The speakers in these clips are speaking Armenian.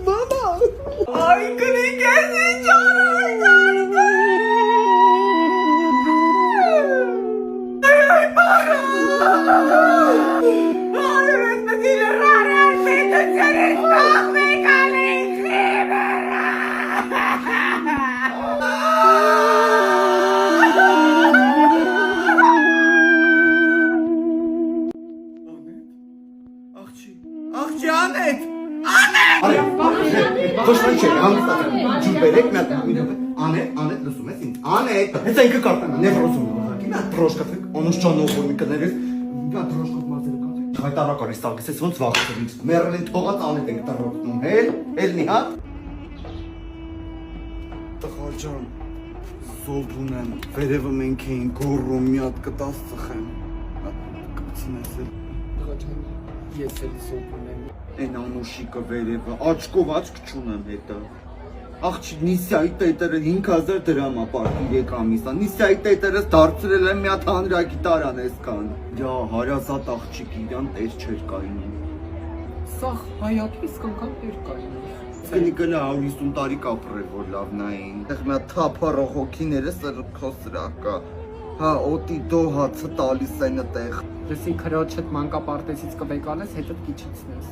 Mama! Ay, kırıkesi çağırın. Ay, para! Ay, metmediyle rarar metin senin kahve kalesi Աղջի Անետ! Ոչ ոք չէ, հանգստացել, ջուր բերեք, մի հատ Անետ, լսում ես ինձ, Անետ, հենց այնքը կարտան, նեվրոզում է ուղղակի, նա դրոշկացեք, անուշճան ողորմի կներես, նա դրոշկով մազերը կացեք, հայտարարական ես տալիս ես ոնց վախեցել ինձ, մեռելին թողած Անետ ենք դրոշկնում, հել մի հատ։ Տղա ջան, զոհ ունեմ, վերևը մենք էին գոռում, մի հատ կտաս ծխեմ, կպցնես էլ։ Տղա ջան, ես էլի զոհ ունեմ։ Են անուշիկը վերևը, աչկով աչկ չունեմ հետը։ Աղջի Նիսյայի տետերը 5000 դրամ է պարտի 3 ամիսա, Նիսյայի տետերս դարձրել եմ մի հատ հանրագիտարան էսքան։ Յա, հարազատ աղջիկ իրան տեր չէր կայնում։ Սաղ հայատու իսկ անգամ տեր կային։ Գնի 150 տարի կապրել, որ լավ նային։ Տեղ մի հատ թափառող հոգիները սրքո սրակա։ Հա, օտի դո հացը տալիս են տեղ։ Լսի քրոջդ մանկապարտեզից կվեկալես, հետդ կիչեցնես։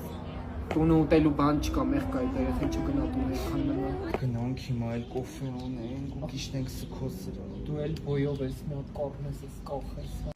Տունը ուտելու բան չկա, մեղք այդ երեխեն չգնատում այդքան նման։ Գնանք հիմա էլ կոֆե ունենք ու գիշնենք սքո սրա։ Դու էլ բոյով ես մի հատ կառնես, ես կախես։